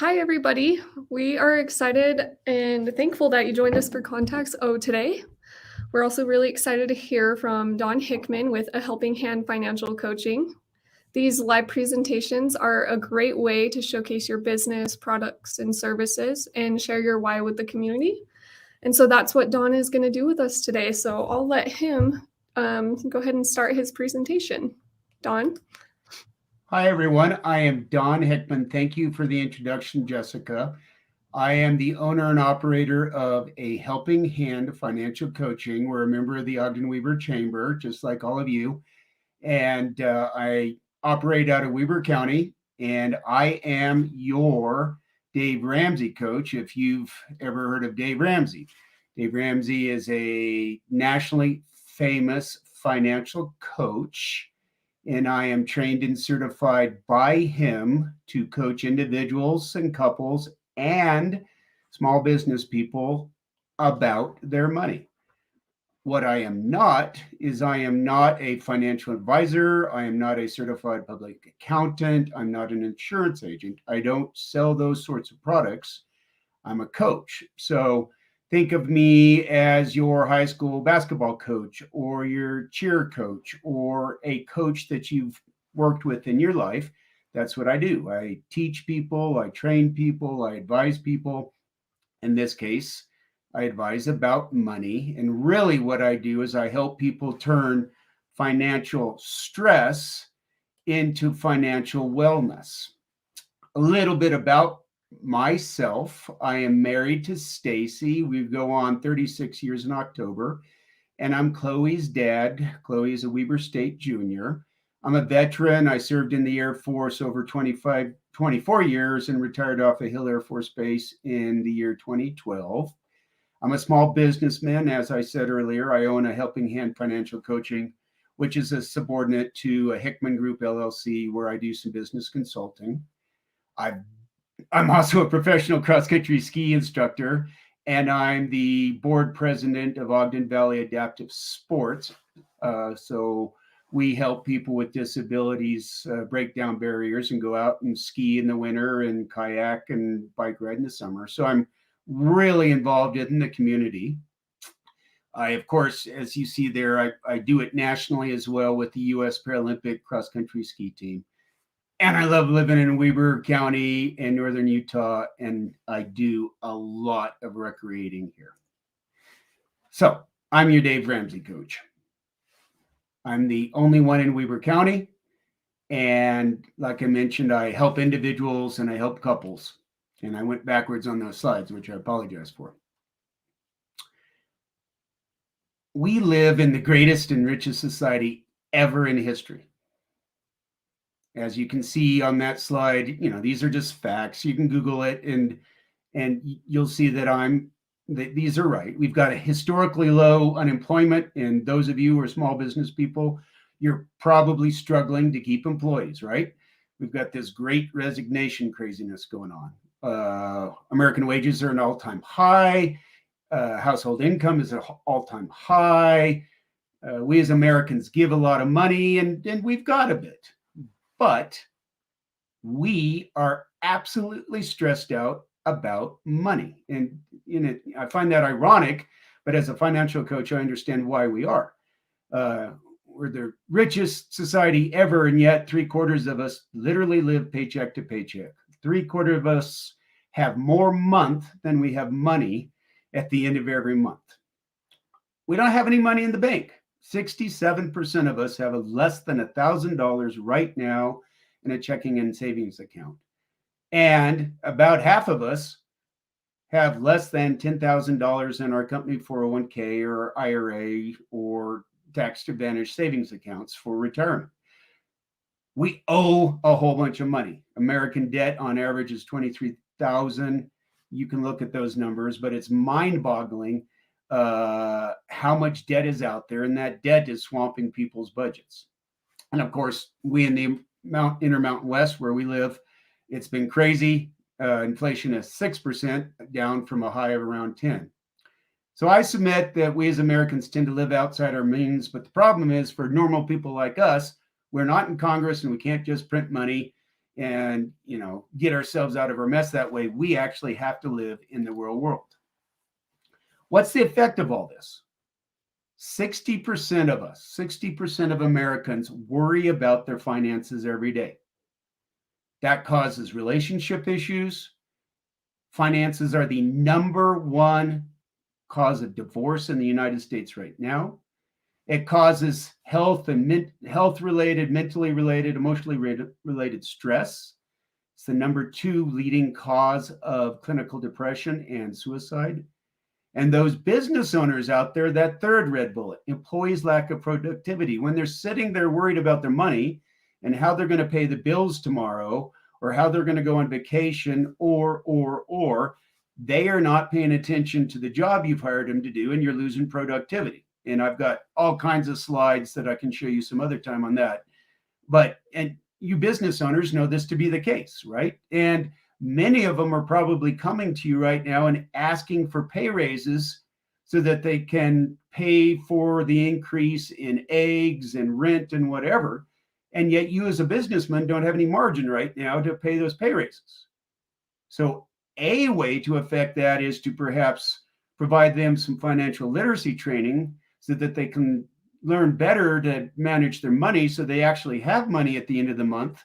Hi, everybody. We are excited and thankful that you joined us for Contacts O today. We're also really excited to hear from Don Hickman with A Helping Hand Financial Coaching. These live presentations are a great way to showcase your business, products, and services and share your why with the community. And so that's what Don is going to do with us today. So I'll let him go ahead and start his presentation. Don? Hi, everyone. I am Don Hickman. Thank you for the introduction, Jessica. I am the owner and operator of A Helping Hand Financial Coaching. We're a member of the Ogden-Weber Chamber, just like all of you. And I operate out of Weber County, and I am your Dave Ramsey coach, if you've ever heard of Dave Ramsey. Dave Ramsey is a nationally famous financial coach, and I am trained and certified by him to coach individuals and couples and small business people about their money. What I am not is I am not a financial advisor. I am not a certified public accountant. I'm not an insurance agent. I don't sell those sorts of products. I'm a coach. So think of me as your high school basketball coach or your cheer coach or a coach that you've worked with in your life. That's what I do. I teach people, I train people, I advise people. In this case, I advise about money. And really, what I do is I help people turn financial stress into financial wellness. A little bit about myself. I am married to Stacy. We go on 36 years in October, and I'm Chloe's dad. Chloe is a Weber State junior. I'm a veteran. I served in the Air Force over 24 years and retired off of Hill Air Force Base in the year 2012. I'm a small businessman. As I said earlier, I own a Helping Hand Financial Coaching, which is a subordinate to a Hickman Group LLC, where I do some business consulting. I've I'm also a professional cross country ski instructor, and I'm the board president of Ogden Valley Adaptive Sports. So we help people with disabilities break down barriers and go out and ski in the winter and kayak and bike ride in the summer. So I'm really involved in the community. I, of course, as you see there, I do it nationally as well with the U.S. Paralympic cross country ski team. And I love living in Weber County in northern Utah, and I do a lot of recreating here. So I'm your Dave Ramsey coach. I'm the only one in Weber County. And like I mentioned, I help individuals and I help couples. And I went backwards on those slides, which I apologize for. We live in the greatest and richest society ever in history. As you can see on that slide, these are just facts. You can Google it and you'll see that these are right. We've got a historically low unemployment, and those of you who are small business people, you're probably struggling to keep employees, right? We've got this great resignation craziness going on. American wages are an all-time high. Household income is an all-time high. We as Americans give a lot of money, and we've got a bit. But we are absolutely stressed out about money. And I find that ironic, but as a financial coach, I understand why we are. We're the richest society ever, and yet 3/4 of us literally live paycheck to paycheck. 3/4 of us have more month than we have money at the end of every month. We don't have any money in the bank. 67% of us have less than $1,000 right now in a checking and savings account. And about half of us have less than $10,000 in our company 401k or IRA or tax advantage savings accounts for retirement. We owe a whole bunch of money. American debt on average is $23,000. You can look at those numbers, but it's mind-boggling how much debt is out there, and that debt is swamping people's budgets. And of course, we in the Intermountain West, where we live, it's been crazy. Inflation is 6%, down from a high of around 10. So I submit that we as Americans tend to live outside our means, but the problem is for normal people like us, we're not in Congress and we can't just print money. and, get ourselves out of our mess that way. We actually have to live in the real world. What's the effect of all this? 60% of us, 60% of Americans worry about their finances every day. That causes relationship issues. Finances are the number one cause of divorce in the United States right now. It causes health and health-related, mentally related, emotionally related stress. It's the number 2 leading cause of clinical depression and suicide. And those business owners out there, that third red bullet, employees' lack of productivity. When they're sitting there worried about their money and how they're going to pay the bills tomorrow, or how they're going to go on vacation, or they are not paying attention to the job you've hired them to do, and you're losing productivity. And I've got all kinds of slides that I can show you some other time on that. And you business owners know this to be the case, right? And many of them are probably coming to you right now and asking for pay raises so that they can pay for the increase in eggs and rent and whatever. And yet you as a businessman don't have any margin right now to pay those pay raises. So a way to affect that is to perhaps provide them some financial literacy training so that they can learn better to manage their money, so they actually have money at the end of the month,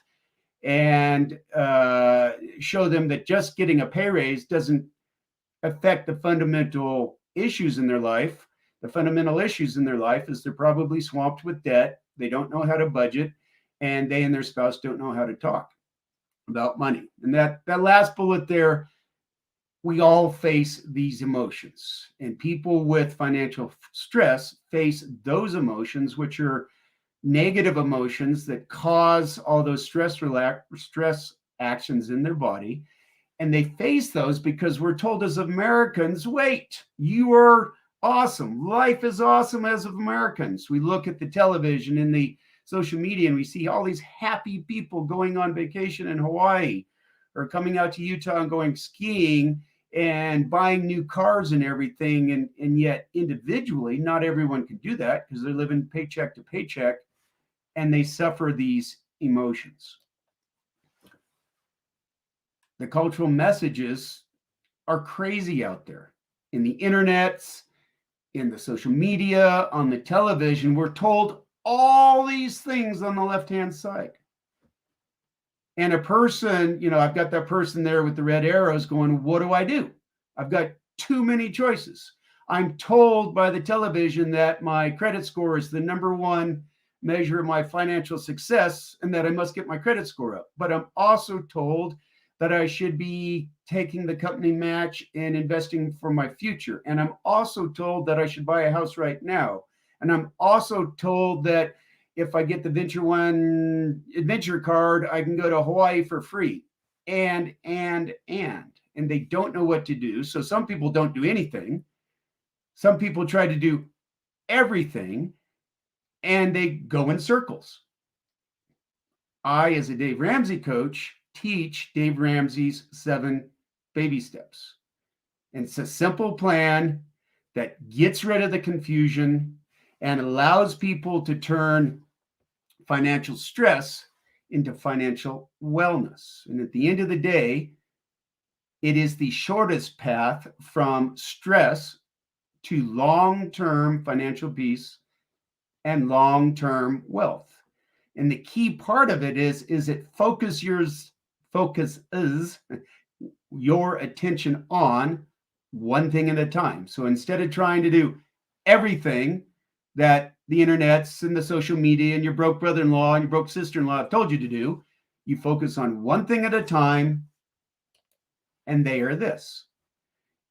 and show them that just getting a pay raise doesn't affect the fundamental issues in their life. The fundamental issues in their life is they're probably swamped with debt. They don't know how to budget, and they and their spouse don't know how to talk about money. And that last bullet there, we all face these emotions, and people with financial stress face those emotions, which are negative emotions that cause all those stress actions in their body. And they face those because we're told as Americans, wait, you are awesome. Life is awesome as of Americans. We look at the television and the social media and we see all these happy people going on vacation in Hawaii, or coming out to Utah and going skiing and buying new cars and everything. And yet individually, not everyone can do that because they're living paycheck to paycheck, and they suffer these emotions. The cultural messages are crazy out there in the internets, in the social media, on the television. We're told all these things on the left-hand side. And a person, I've got that person there with the red arrows going, what do I do? I've got too many choices. I'm told by the television that my credit score is the number one measure of my financial success and that I must get my credit score up. But I'm also told that I should be taking the company match and investing for my future. And I'm also told that I should buy a house right now. And I'm also told that if I get the Venture One adventure card, I can go to Hawaii for free. And they don't know what to do. So some people don't do anything. Some people try to do everything, and they go in circles. I, as a Dave Ramsey coach, teach Dave Ramsey's 7 baby steps. And it's a simple plan that gets rid of the confusion and allows people to turn financial stress into financial wellness. And at the end of the day, it is the shortest path from stress to long-term financial peace and long-term wealth. And the key part of it is it focuses your attention on one thing at a time. So instead of trying to do everything that the internets and the social media and your broke brother-in-law and your broke sister-in-law have told you to do, you focus on one thing at a time, and they are this.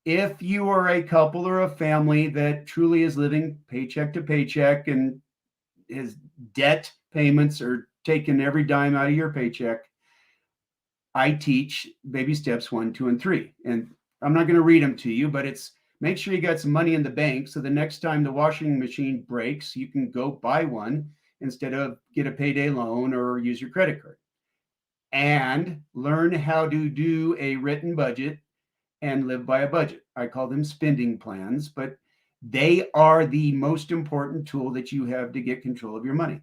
If you are a couple or a family that truly is living paycheck to paycheck and his debt payments are taking every dime out of your paycheck, I teach baby steps 1, 2, and 3. And I'm not going to read them to you, but it's make sure you got some money in the bank so the next time the washing machine breaks, you can go buy one instead of get a payday loan or use your credit card. And learn how to do a written budget and live by a budget. I call them spending plans, but they are the most important tool that you have to get control of your money.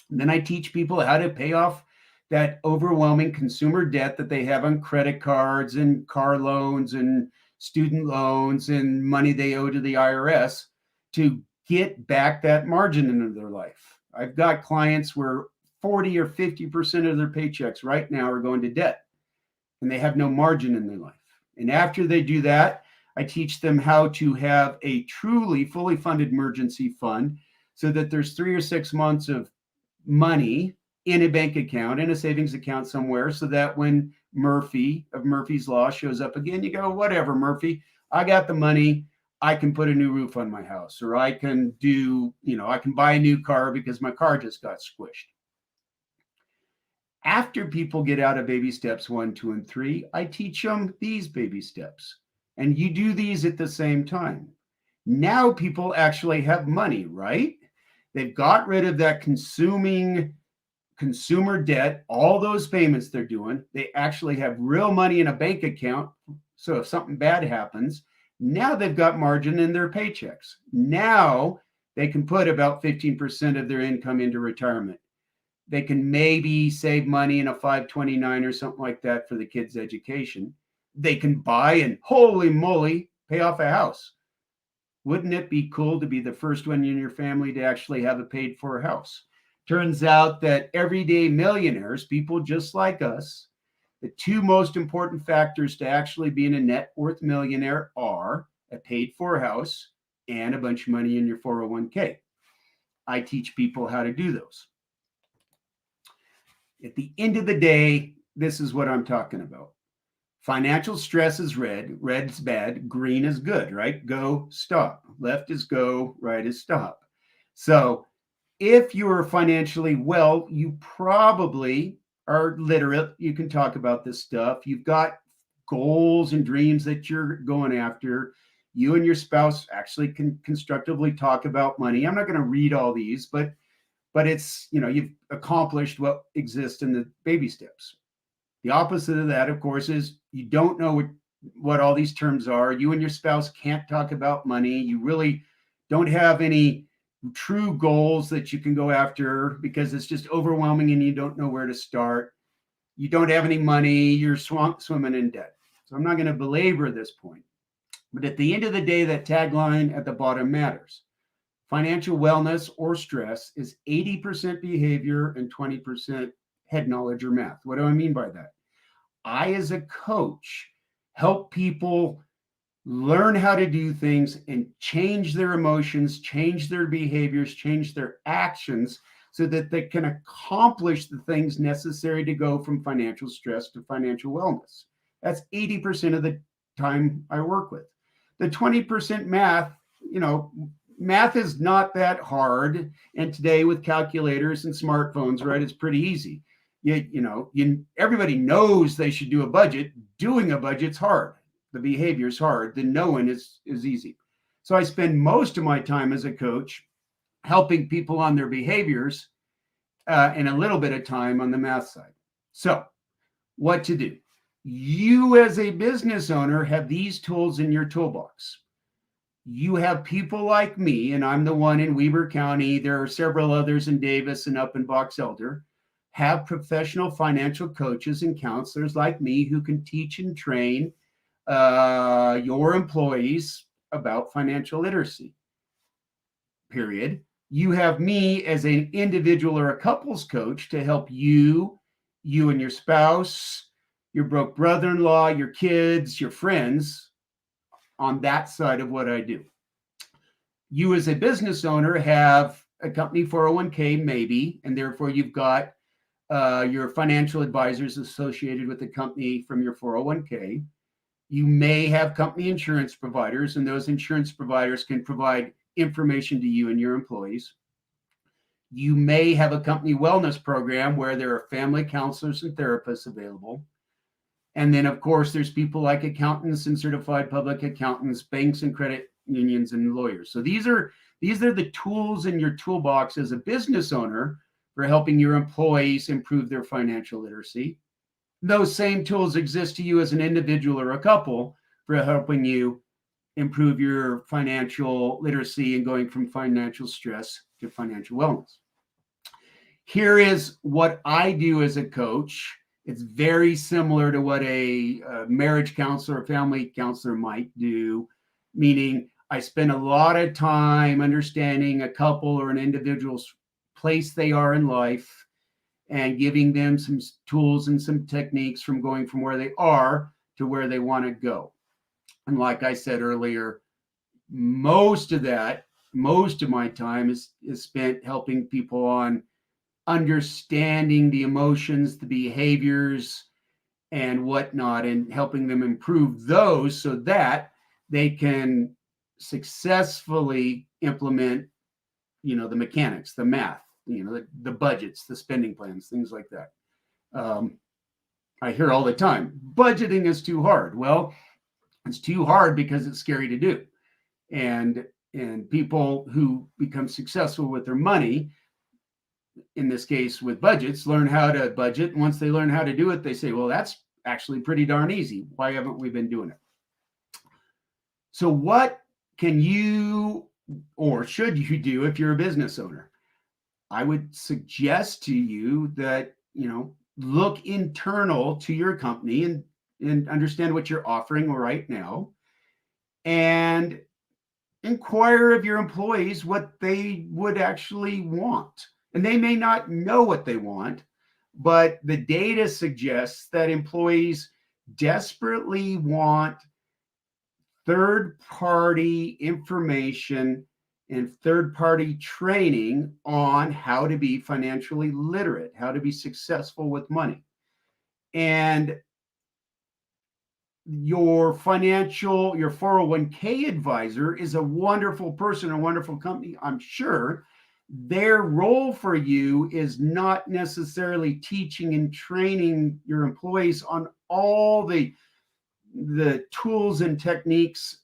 And then I teach people how to pay off that overwhelming consumer debt that they have on credit cards and car loans and student loans and money they owe to the IRS, to get back that margin into their life. I've got clients where 40 or 50% of their paychecks right now are going to debt, and they have no margin in their life. And after they do that, I teach them how to have a truly fully funded emergency fund so that there's 3 or 6 months of money in a bank account, in a savings account somewhere, so that when Murphy of Murphy's Law shows up again, you go, whatever, Murphy, I got the money. I can put a new roof on my house, or I can do, I can buy a new car because my car just got squished. After people get out of baby steps 1, 2, and 3, I teach them these baby steps. And you do these at the same time. Now people actually have money, right? They've got rid of that consumer debt, all those payments they're doing. They actually have real money in a bank account. So if something bad happens, now they've got margin in their paychecks. Now they can put about 15% of their income into retirement. They can maybe save money in a 529 or something like that for the kids' education. They can buy and, holy moly, pay off a house. Wouldn't it be cool to be the first one in your family to actually have a paid for house? Turns out that everyday millionaires, people just like us, the 2 most important factors to actually being a net worth millionaire are a paid for house and a bunch of money in your 401k. I teach people how to do those. At the end of the day, this is what I'm talking about. Financial stress is red. Red's bad. Green is good, right? Go, stop. Left is go. Right is stop. So if you're financially well, you probably are literate. You can talk about this stuff. You've got goals and dreams that you're going after. You and your spouse actually can constructively talk about money. I'm not going to read all these, but it's, you've accomplished what exists in the baby steps. The opposite of that, of course, is you don't know what all these terms are. You and your spouse can't talk about money. You really don't have any true goals that you can go after because it's just overwhelming and you don't know where to start. You don't have any money. You're swimming in debt. So I'm not going to belabor this point. But at the end of the day, that tagline at the bottom matters. Financial wellness or stress is 80% behavior and 20% head knowledge or math. What do I mean by that? I, as a coach, help people learn how to do things and change their emotions, change their behaviors, change their actions so that they can accomplish the things necessary to go from financial stress to financial wellness. That's 80% of the time I work with. The 20% math, math is not that hard. And today with calculators and smartphones, right, it's pretty easy. Everybody knows they should do a budget. Doing a budget's hard. The behavior's hard. The knowing is easy. So I spend most of my time as a coach helping people on their behaviors and a little bit of time on the math side. So what to do? You as a business owner have these tools in your toolbox. You have people like me, and I'm the one in Weber County. There are several others in Davis and up in Box Elder. Have professional financial coaches and counselors like me who can teach and train your employees about financial literacy, period. You have me as an individual or a couples coach to help you and your spouse, your broke brother-in-law, your kids, your friends on that side of what I do. You as a business owner have a company 401k maybe, and therefore you've got your financial advisors associated with the company from your 401k. You may have company insurance providers, and those insurance providers can provide information to you and your employees. You may have a company wellness program where there are family counselors and therapists available. And then, of course, there's people like accountants and certified public accountants, banks and credit unions, and lawyers. So these are the tools in your toolbox as a business owner for helping your employees improve their financial literacy. Those same tools exist to you as an individual or a couple for helping you improve your financial literacy and going from financial stress to financial wellness. Here is what I do as a coach. It's very similar to what a marriage counselor or family counselor might do, meaning I spend a lot of time understanding a couple or an individual's place they are in life and giving them some tools and some techniques from going from where they are to where they want to go. And like I said earlier, most of my time is spent helping people on understanding the emotions, the behaviors, and whatnot, and helping them improve those so that they can successfully implement, the mechanics, the math, the budgets, the spending plans, things like that. I hear all the time, budgeting is too hard. Well, it's too hard because it's scary to do. And people who become successful with their money, in this case with budgets, learn how to budget. And once they learn how to do it, they say, well, that's actually pretty darn easy. Why haven't we been doing it? So what can you or should you do if you're a business owner? I would suggest to you that, look internal to your company and understand what you're offering right now, and inquire of your employees what they would actually want. And they may not know what they want, but the data suggests that employees desperately want third-party information and third-party training on how to be financially literate, how to be successful with money. And your 401k advisor is a wonderful person, a wonderful company, I'm sure. Their role for you is not necessarily teaching and training your employees on all the tools and techniques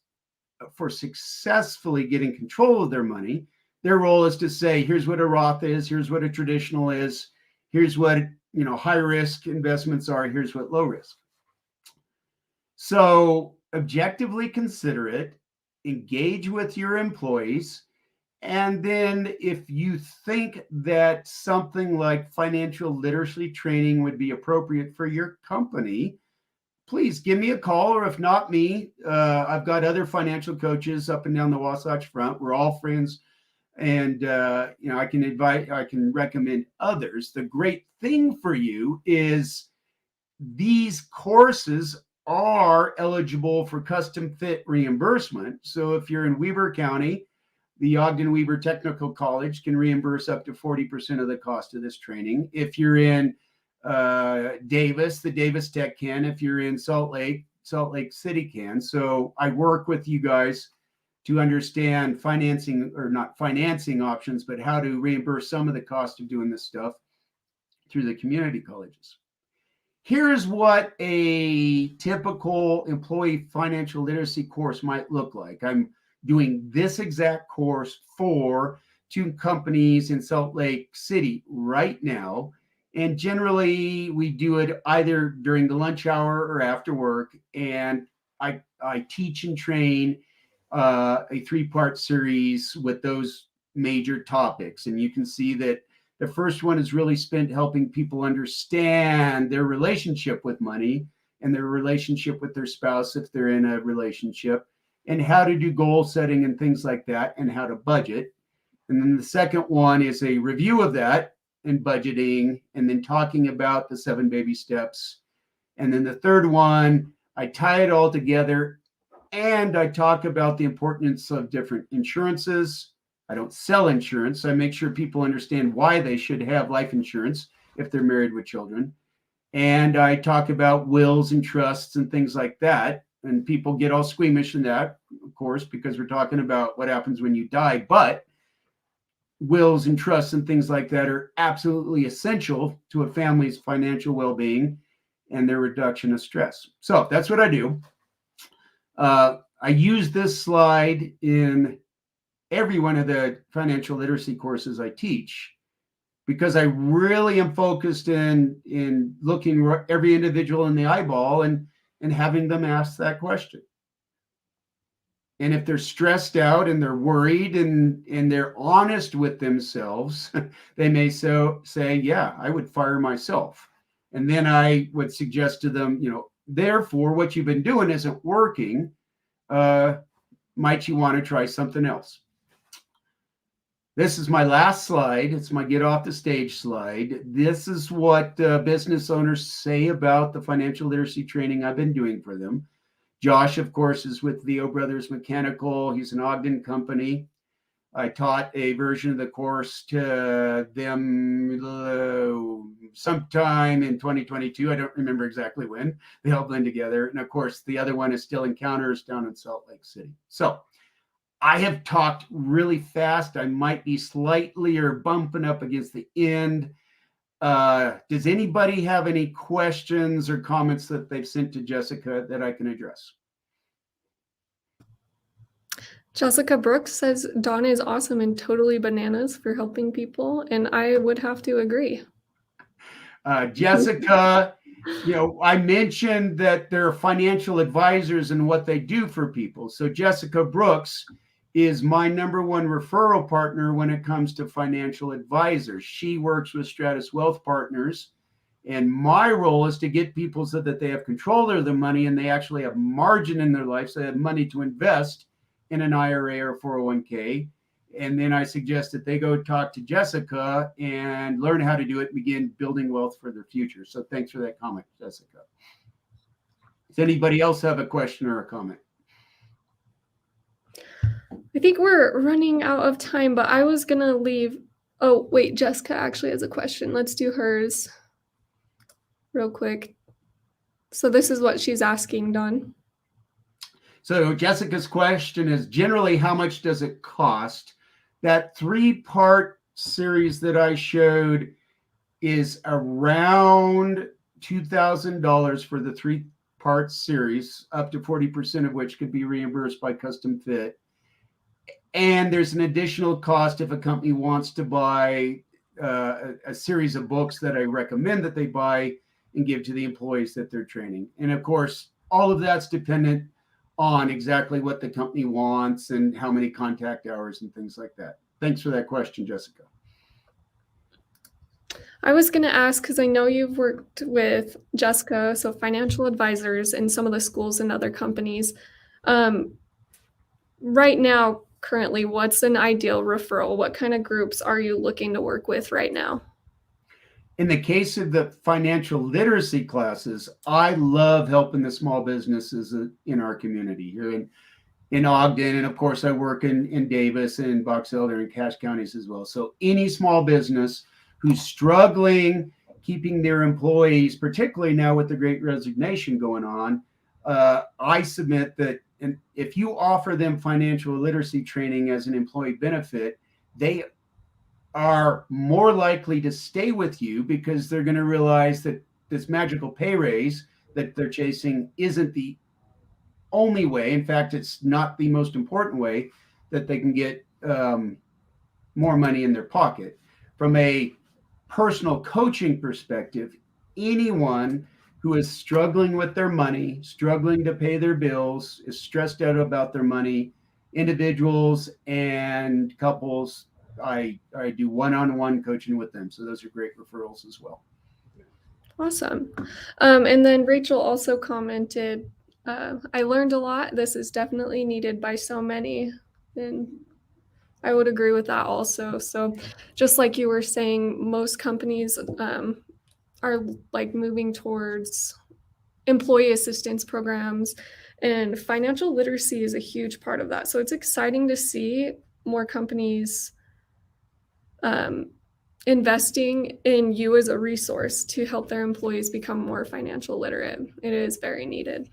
for successfully getting control of their money. Their role is to say, here's what a Roth is, here's what a traditional is, here's what high risk investments are, here's what low risk. So objectively consider it, engage with your employees, and then if you think that something like financial literacy training would be appropriate for your company, please give me a call, or if not me, I've got other financial coaches up and down the Wasatch Front. We're all friends, and I can recommend others. The great thing for you is these courses are eligible for custom fit reimbursement. So if you're in Weber County, the Ogden-Weber Technical College can reimburse up to 40% of the cost of this training. If you're in Davis, the Davis Tech can. If you're in Salt Lake City can. So I work with you guys to understand financing, or not financing options, but how to reimburse some of the cost of doing this stuff through the community colleges. Here's what a typical employee financial literacy course might look like. I'm doing this exact course for 2 companies in Salt Lake City right now. And generally we do it either during the lunch hour or after work. And I teach and train a 3-part series with those major topics. And you can see that the first one is really spent helping people understand their relationship with money and their relationship with their spouse if they're in a relationship, and how to do goal setting and things like that, and how to budget. And then the second one is a review of that and budgeting, and then talking about the 7 baby steps. And then the third one, I tie it all together and I talk about the importance of different insurances. I don't sell insurance. I make sure people understand why they should have life insurance if they're married with children. And I talk about wills and trusts and things like that. And people get all squeamish in that, of course, because we're talking about what happens when you die. But wills and trusts and things like that are absolutely essential to a family's financial well-being and their reduction of stress. So that's what I do. I use this slide in every one of the financial literacy courses I teach, because I really am focused in looking every individual in the eyeball and having them ask that question. And if they're stressed out and they're worried and they're honest with themselves, they may say, yeah, I would fire myself. And then I would suggest to them, therefore, what you've been doing isn't working. Might you want to try something else? This is my last slide. It's my get off the stage slide. This is what business owners say about the financial literacy training I've been doing for them. Josh, of course, is with VO Brothers Mechanical. He's an Ogden company. I taught a version of the course to them sometime in 2022. I don't remember exactly when. They all blend together. And of course, the other one is still Encounters down in Salt Lake City. So I have talked really fast. I might be slightly or bumping up against the end. Does anybody have any questions or comments that they've sent to Jessica that I can address? Jessica Brooks says Don is awesome and totally bananas for helping people, and I would have to agree. Jessica, I mentioned that they're financial advisors and what they do for people. So Jessica Brooks is my number one referral partner when it comes to financial advisors. She works with Stratus Wealth Partners, and my role is to get people so that they have control of their money and they actually have margin in their life, so they have money to invest in an IRA or 401k. And then I suggest that they go talk to Jessica and learn how to do it and begin building wealth for their future. So thanks for that comment, Jessica. Does anybody else have a question or a comment? I think we're running out of time, but I was going to leave. Oh, wait, Jessica actually has a question. Let's do hers real quick. So this is what she's asking, Don. So Jessica's question is, generally, how much does it cost? That 3-part series that I showed is around $2,000 for the 3-part series, up to 40% of which could be reimbursed by Custom Fit. And there's an additional cost if a company wants to buy a series of books that I recommend that they buy and give to the employees that they're training. And of course, all of that's dependent on exactly what the company wants and how many contact hours and things like that. Thanks for that question, Jessica. I was going to ask, because I know you've worked with Jessica, so financial advisors in some of the schools and other companies. Right now, currently, what's an ideal referral? What kind of groups are you looking to work with right now? In the case of the financial literacy classes, I love helping the small businesses in our community here in Ogden. And of course, I work in Davis and Box Elder and Cache counties as well. So any small business who's struggling keeping their employees, particularly now with the Great Resignation going on, I submit that and if you offer them financial literacy training as an employee benefit, they are more likely to stay with you because they're going to realize that this magical pay raise that they're chasing isn't the only way. In fact, it's not the most important way that they can get more money in their pocket. From a personal coaching perspective, anyone who is struggling with their money, struggling to pay their bills, is stressed out about their money, individuals and couples, I do one-on-one coaching with them. So those are great referrals as well. Awesome. And then Rachel also commented, I learned a lot. This is definitely needed by so many. And I would agree with that also. So just like you were saying, most companies are like moving towards employee assistance programs, and financial literacy is a huge part of that. So it's exciting to see more companies investing in you as a resource to help their employees become more financial literate. It is very needed.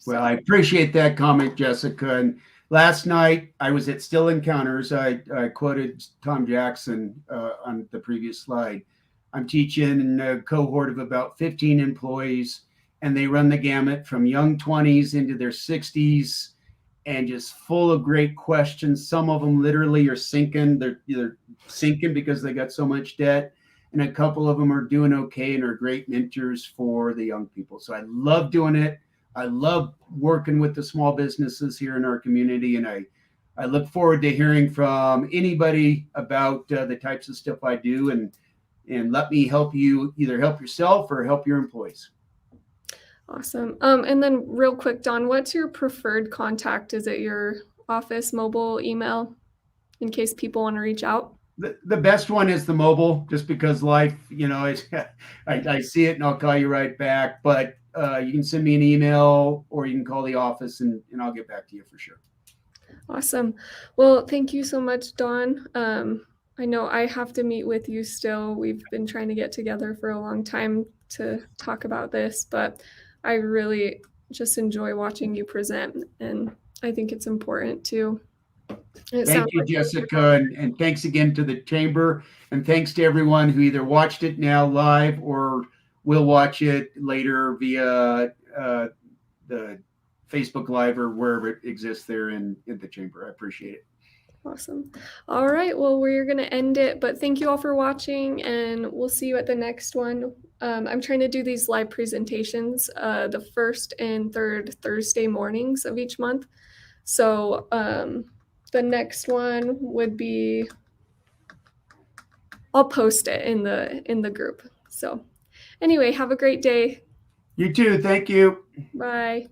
Well, I appreciate that comment, Jessica. And last night I was at Still Encounters. I quoted Tom Jackson on the previous slide. I'm teaching a cohort of about 15 employees, and they run the gamut from young 20s into their 60s, and just full of great questions. Some of them literally are sinking. They're sinking because they got so much debt. And a couple of them are doing okay and are great mentors for the young people. So I love doing it. I love working with the small businesses here in our community, and I look forward to hearing from anybody about the types of stuff I do, and let me help you either help yourself or help your employees. Awesome. And then real quick, Don, what's your preferred contact? Is it your office, mobile, email, in case people want to reach out? The best one is the mobile, just because life, I see it and I'll call you right back. But you can send me an email or you can call the office and I'll get back to you for sure. Awesome. Well, thank you so much, Don. I know I have to meet with you still. We've been trying to get together for a long time to talk about this, but I really just enjoy watching you present, and I think it's important too. Thank you, Jessica, and thanks again to the chamber, and thanks to everyone who either watched it now live or will watch it later via the Facebook Live or wherever it exists there in the chamber. I appreciate it. Awesome. All right. Well, we're going to end it, but thank you all for watching, and we'll see you at the next one. I'm trying to do these live presentations the first and third Thursday mornings of each month. So the next one would be, I'll post it in the group. So anyway, have a great day. You too. Thank you. Bye.